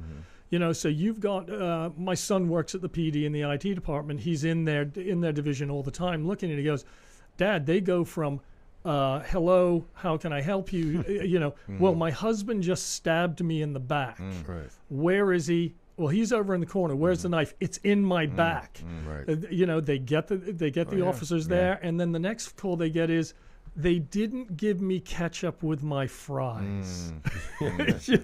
So you've got my son works at the PD in the IT department. He's in their division all the time, looking at it. He goes, "Dad, they go from hello, how can I help you? Well, my husband just stabbed me in the back. Right. Where is he? Well, he's over in the corner. Where's the knife? It's in my back. Right. You know, they get the officers there, and then the next call they get is, they didn't give me ketchup with my fries. You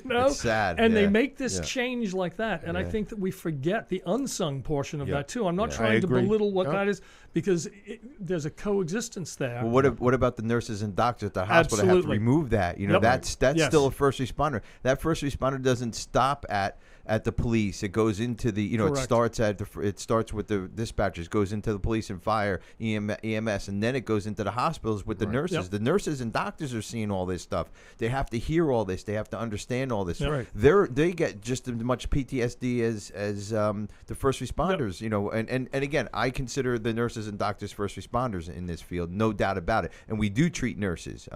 know? It's sad. And they make this change like that. And I think that we forget the unsung portion of that too. I'm not trying to belittle what that is, because there's a coexistence there. Well, what about the nurses and doctors at the hospital that have to remove that? You know, that's still a first responder. That first responder doesn't stop at the police. It goes into the, you know, it starts with the dispatchers, goes into the police and fire, EMS, and then it goes into the hospitals with the nurses. The nurses and doctors are seeing all this stuff. They have to hear all this. They have to understand all this. They get just as much PTSD as the first responders. You know, and again, I consider the nurses and doctors first responders in this field, no doubt about it. And we do treat nurses.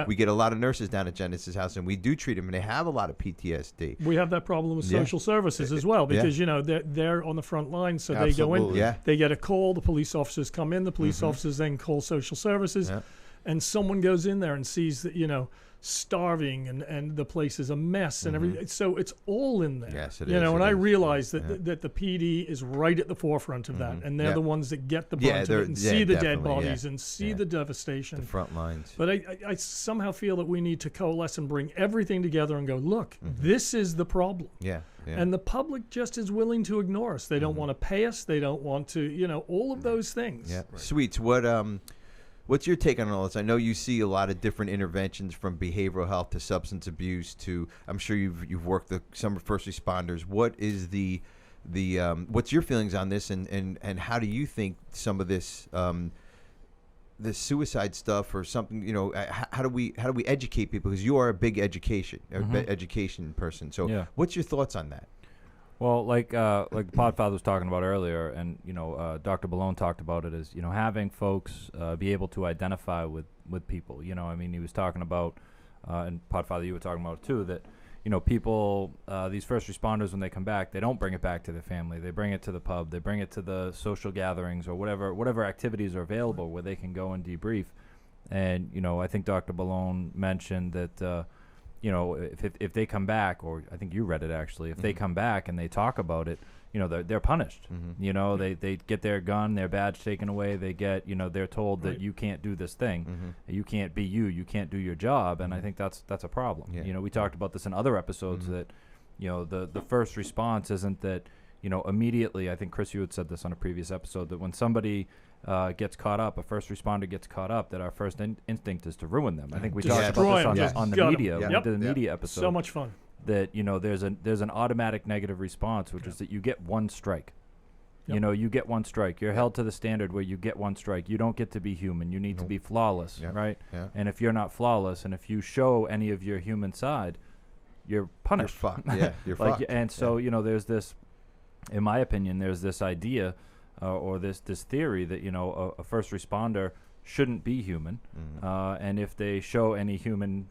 We get a lot of nurses down at Genesis House, and we do treat them, and they have a lot of PTSD. We have that problem with social services as well, because you know they're on the front line, so they go in, they get a call, the police officers come in, the police officers then call social services, and someone goes in there and sees that, you know, starving and the place is a mess and everything. So it's all in there. Yes, it you is, know, it and I is. realize that the PD is right at the forefront of that, and they're the ones that get the brunt of it and see the dead bodies and see the devastation. The front lines. But I somehow feel that we need to coalesce and bring everything together and go, look, this is the problem. And the public just is willing to ignore us. They don't want to pay us. They don't want to, you know, all of those things. Sweets, what's your take on all this? I know you see a lot of different interventions, from behavioral health to substance abuse to, I'm sure you've worked with some first responders. What is the what's your feelings on this, and how do you think some of this this suicide stuff or something, you know, how do we educate people? Because you are a big education person. So what's your thoughts on that? Well, like the Podfather was talking about earlier, and you know, Dr. Bulone talked about it, is, you know, having folks be able to identify with people. You know, I mean, he was talking about, and Podfather, you were talking about it too, that, you know, people, these first responders, when they come back, they don't bring it back to their family. They bring it to the pub. They bring it to the social gatherings or whatever activities are available where they can go and debrief. And, you know, I think Dr. Bulone mentioned that, you know, if they come back, or I think you read it actually, if they come back and they talk about it, you know, they're punished. You know, they get their gun, their badge taken away. They get, you know, they're told that you can't do this thing. You can't be you can't do your job. And I think that's a problem. You know, we talked about this in other episodes that, you know, the first response isn't that, you know, immediately, I think Chris, you had said this on a previous episode, that when somebody gets caught up, a first responder gets caught up, that our first instinct is to ruin them. I think we talked about this on the media. We did a media episode. So much fun. That, you know, there's an automatic negative response, which is that you get one strike. You know, you get one strike. You're held to the standard where you get one strike. You don't get to be human. You need to be flawless, right? And if you're not flawless, and if you show any of your human side, you're punished. You're fucked. You're like, fucked. And so, you know, there's this, in my opinion, there's this idea or this theory that, you know, a first responder shouldn't be human, and if they show any human,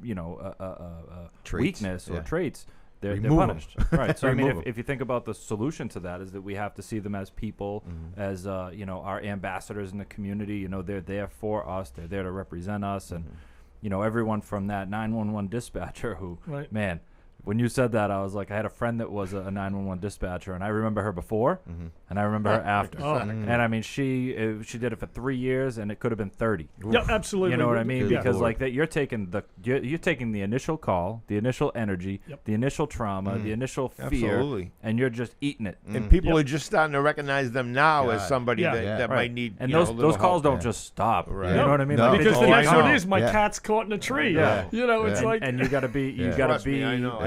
you know, weakness or traits, they're punished. Right. So I mean, if you think about the solution to that, is that we have to see them as people, as you know, our ambassadors in the community. You know, they're there for us. They're there to represent us, and you know, everyone from that 911 dispatcher who, man. When you said that, I was like, I had a friend that was a 911 dispatcher, and I remember her before, and I remember her after. And I mean, she did it for 3 years, and it could have been 30. Yeah, absolutely. You know what I mean? Because like that, you're taking the initial call, the initial energy, the initial trauma, the initial fear, and you're just eating it. And people are just starting to recognize them now as somebody that might need. And those calls don't just stop. Right. You know what I mean? No. Like, because the next one is my cat's caught in a tree. You know, it's like, and you got to be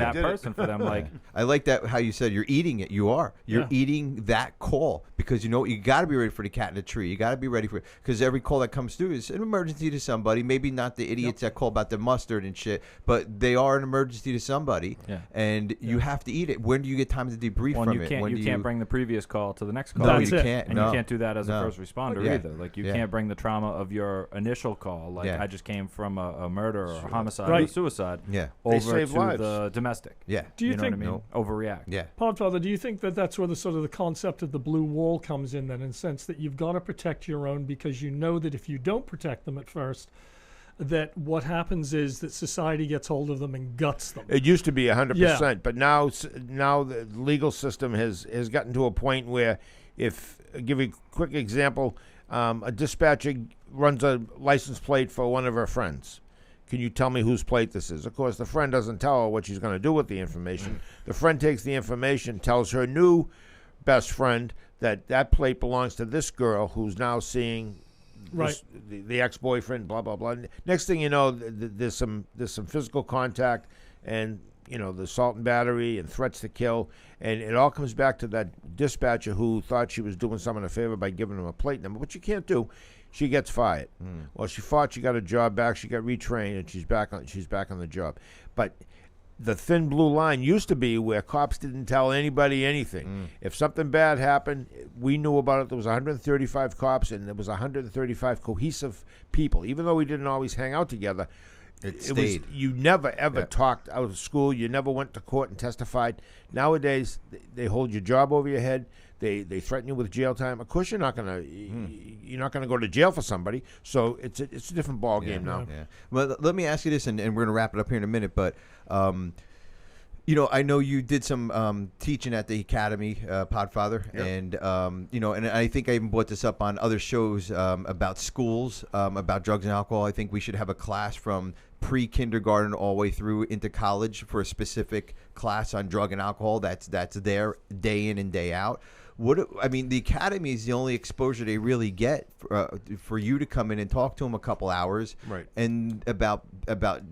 that person for them. Like, I like that how you said you're eating it. You're eating that call, because you know you got to be ready for the cat in the tree. You got to be ready for it, because every call that comes through is an emergency to somebody. Maybe not the idiots that call about the mustard and shit, but they are an emergency to somebody. And you have to eat it. When do you get time to debrief from it? You can't bring the previous call to the next call. No, you can't. And you can't do that as a first responder either. Like, you can't bring the trauma of your initial call. Like, I just came from a murder or a homicide or a suicide over to the domestic. Do you know think, what I mean? Overreact. Podfather, do you think that that's where the sort of the concept of the blue wall comes in, then, in the sense that you've got to protect your own, because you know that if you don't protect them at first, that what happens is that society gets hold of them and guts them. It used to be 100%, Yeah. but now the legal system has gotten to a point where, if I'll give you a quick example, a dispatcher runs a license plate for one of her friends. Can you tell me whose plate this is? Of course, the friend doesn't tell her what she's going to do with the information. The friend takes the information, tells her new best friend that plate belongs to this girl who's now seeing Right. the ex-boyfriend, blah, blah, blah. Next thing you know, there's some physical contact, and, the assault and battery and threats to kill. And it all comes back to that dispatcher who thought she was doing someone a favor by giving him a plate number, which you can't do. She gets fired. Well, she fought. She got a job back. She got retrained, and she's back on the job. But the thin blue line used to be where cops didn't tell anybody anything. If something bad happened, we knew about it. There was 135 cops, and there was 135 cohesive people. Even though we didn't always hang out together, It stayed. you never ever talked out of school. You never went to court and testified. Nowadays, they hold your job over your head. They threaten you with jail time. Of course, you're not gonna go to jail for somebody. So it's a different ball game now. Yeah. Well, let me ask you this, and we're going to wrap it up here in a minute. But, I know you did some teaching at the academy, Podfather, and and I think I even brought this up on other shows about schools, about drugs and alcohol. I think we should have a class from pre-kindergarten all the way through into college for a specific class on drug and alcohol. That's there day in and day out. The academy is the only exposure they really get for you to come in and talk to them a couple hours, Right. And about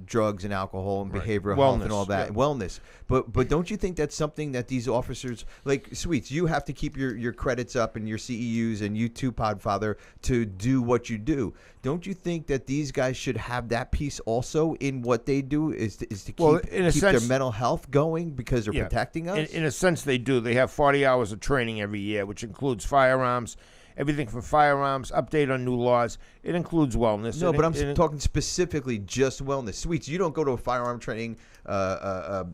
drugs and alcohol and Right. behavioral Wellness, health and all that, yeah. wellness. But don't you think that's something that these officers, like Sweets, you have to keep your credits up and your CEUs, and you too, Podfather, to do what you do. Don't you think that these guys should have that piece also in what they do, is to keep their mental health going because they're protecting us? In a sense, they do. They have 40 hours of training every year, which includes firearms, everything from firearms, update on new laws. It includes wellness. No, but I'm talking specifically just wellness. Sweets, you don't go to a firearm training, a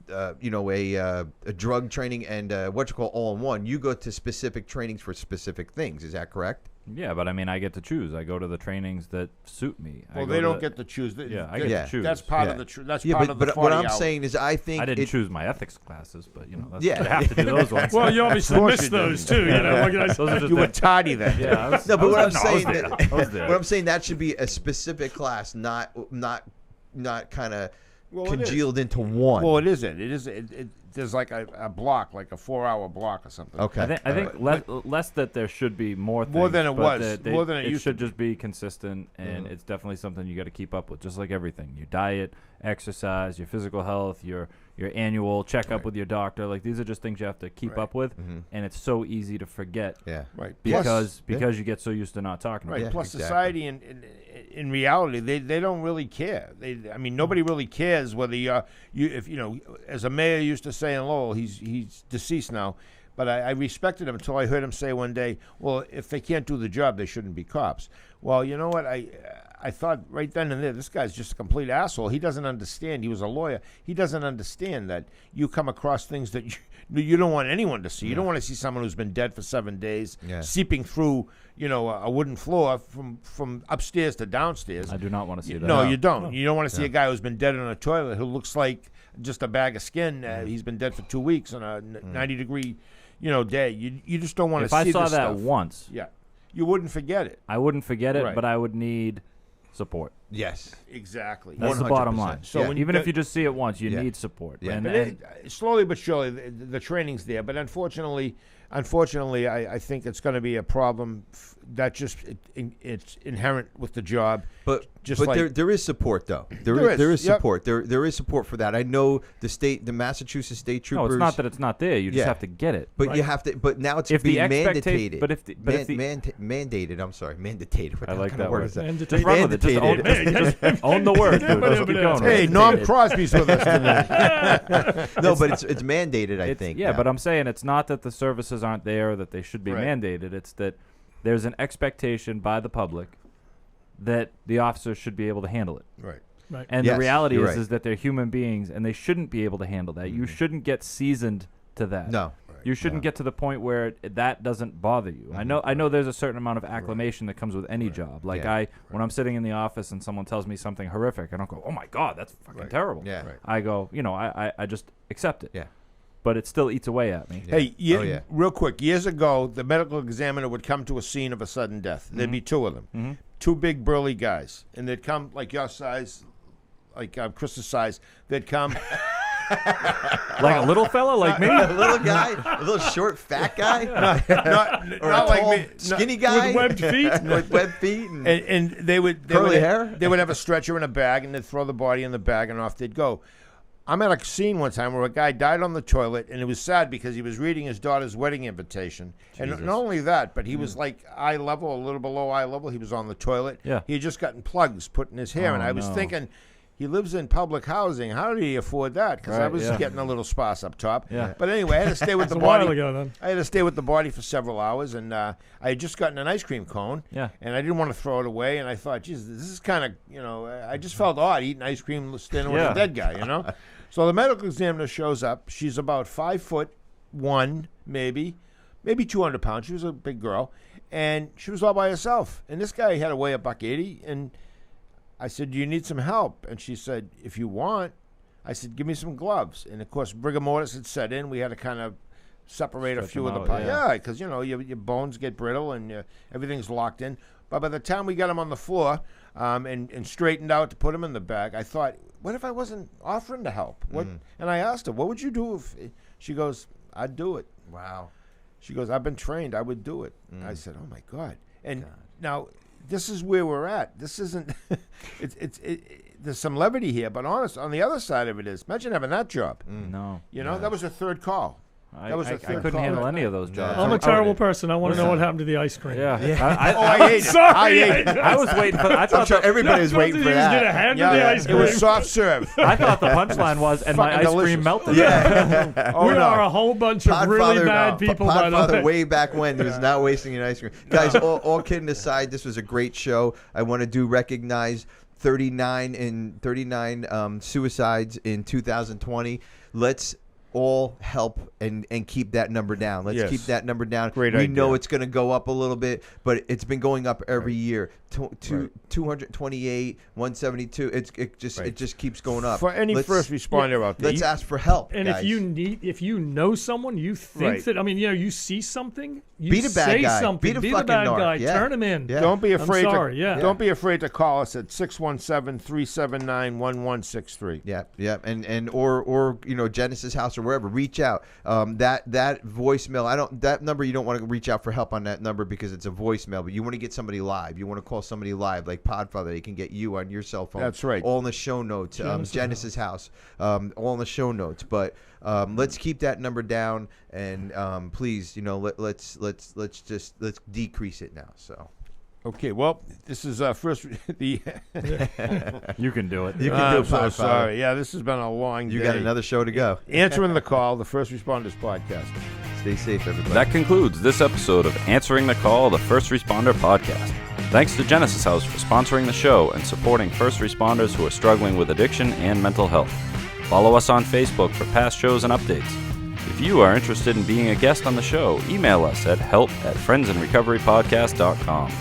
drug training, and all in one. You go to specific trainings for specific things. Is that correct? Yeah, but I get to choose. I go to the trainings that suit me. Well, they don't get to choose. I get to choose. That's part of the that's part of the but 40 what I'm hours. saying is, I think I didn't choose my ethics classes, but I Yeah. have to do those ones. Well, you obviously course missed you did. those too. What can I say? Those are just You were the- tardy then. yeah. No, but what I'm saying, I was there. what I'm saying, that should be a specific class, not kind of Well, it is. congealed into one. Well, it isn't. It is. There's like a block, like a 4-hour block or something. Okay. I think less that there should be more things, More than it but was. that More than it used should to be. just be consistent, and it's definitely something you got to keep up with, just like everything. Your diet, exercise, your physical health, your annual checkup with your doctor. Like, these are just things you have to keep up with, and it's so easy to forget. Yeah. Right. Because you get so used to not talking Right. about it. Yeah, Plus, exactly. society in reality, they don't really care. Nobody really cares whether as a mayor used to say in Lowell, he's deceased now, but I respected him until I heard him say one day, well, if they can't do the job, they shouldn't be cops. Well, you know what? I thought right then and there, this guy's just a complete asshole. He doesn't understand. He was a lawyer. He doesn't understand that you come across things that you don't want anyone to see. You don't want to see someone who's been dead for 7 days, seeping through, a wooden floor from upstairs to downstairs. I do not want to see that. No, you don't. You don't want to see a guy who's been dead in a toilet who looks like just a bag of skin. He's been dead for 2 weeks on a 90-degree, day. You just don't want to If see I saw this that stuff. once, you wouldn't forget it. I wouldn't forget it, Right. but I would need support. Yes. Exactly. That's the bottom 100%. line. So when even you- if you just see it once, you Yeah. need support. Yeah. And, But slowly but surely, the training's there. But unfortunately, I think it's going to be a problem that it's inherent with the job. But Just like- there is support though. There There is, is yep. support. There is support for that. I know the Massachusetts state no, troopers. it's not that it's not there. You just Yeah. have to get it. But you have to. But now it's If the being expectation- mandated. but if the- mandated. I'm sorry, mandated. What I the like kind of that word word. is that? Mandated. Just run with it. Just own the word, dude. Let's keep going. Hey, Norm Crosby's with us today. No, but it's mandated. I think. Yeah, but I'm saying it's not that the services aren't there, that they should be Right. mandated. It's that there's an expectation by the public that the officers should be able to handle it. Right. Right. And Yes, the reality you're is right. is that they're human beings and they shouldn't be able to handle that. You shouldn't get seasoned to that. No. You shouldn't get to the point where that doesn't bother you. I know there's a certain amount of acclamation that comes with any job. Like when I'm sitting in the office and someone tells me something horrific, I don't go, "Oh my God, that's fucking terrible." Yeah. I go, I just accept it. Yeah. But it still eats away at me. Hey, real quick. Years ago, the medical examiner would come to a scene of a sudden death. There'd be two of them, two big burly guys, and they'd come like your size, like Chris's size. They'd come. Like a little fella like me? A little guy? A little short, fat guy? Not like me. Skinny guy? With webbed feet? With webbed feet? And they would curly hair? They would have a stretcher in a bag, and they'd throw the body in the bag, and off they'd go. I'm at a scene one time where a guy died on the toilet, and it was sad because he was reading his daughter's wedding invitation. Jesus. And not only that, but he was like eye level, a little below eye level. He was on the toilet. Yeah. He had just gotten plugs put in his hair, and I was thinking, he lives in public housing. How did he afford that? Because I was getting a little sparse up top. Yeah. But anyway, I had to stay with the a body. while ago, then. I had to stay with the body for several hours, and I had just gotten an ice cream cone. Yeah. And I didn't want to throw it away, and I thought, geez, this is kind of, I just felt odd eating ice cream standing with a dead guy, So the medical examiner shows up. She's about 5'1", maybe 200 pounds. She was a big girl, and she was all by herself. And this guy had to weigh $180, and I said, "Do you need some help?" And she said, "If you want." I said, "Give me some gloves." And of course, rigor mortis had set in. We had to kind of separate a few of the parts. Yeah, because your bones get brittle and everything's locked in. But by the time we got him on the floor and straightened out to put him in the bag, I thought, what if I wasn't offering to help? What? And I asked her, what would you do if? She goes, I'd do it. Wow. She goes, I've been trained. I would do it. I said, oh my God. And now this is where we're at. This isn't. There's some levity here, but honest, on the other side of it is, imagine having that job. No. That was a third call. I couldn't handle any of those jobs. I'm a terrible person. I want to know what happened to the ice cream. Yeah. I ate it. I ate it. I was waiting for. I thought I'm sure everybody was waiting for that. The ice cream. It was soft serve. I thought the punchline was, and my Fucking ice cream delicious. melted. Yeah. Oh, We no. are a whole bunch of really bad people, by the Podfather way. way back when was not wasting an ice cream. Guys, all kidding aside, this was a great show. I want to recognize 39 suicides in 2020. Let's all help and keep that number down. Let's keep that number down. Great we idea. know it's going to go up a little bit, but it's been going up every year. 228, 172. It just keeps going up. For any first responder out there, Let's ask for help. And guys. if you know someone, you think that, you see something, you Be the bad say guy. something, Be the be fucking bad narc. guy, Yeah. turn him in. Yeah. don't be afraid. sorry, Don't be afraid to call us at 617-379-1163. Yeah, and or Genesis House or wherever. Reach out. That voicemail. That number, you don't want to reach out for help on that number because it's a voicemail. But you want to get somebody live. You want to call somebody live, like Podfather. They can get you on your cell phone. That's right. All in the show notes. Genesis House. All in the show notes. But let's keep that number down, and please, let's decrease it now. So. Okay, well, this is first the. You can do it. You can I'm do it, so Podfather. sorry. Yeah, this has been a long day. You got another show to go. Answering the Call, the First Responders Podcast. Stay safe, everybody. That concludes this episode of Answering the Call, the First Responder Podcast. Thanks to Genesis House for sponsoring the show and supporting first responders who are struggling with addiction and mental health. Follow us on Facebook for past shows and updates. If you are interested in being a guest on the show, email us at help@friendsandrecoverypodcast.com.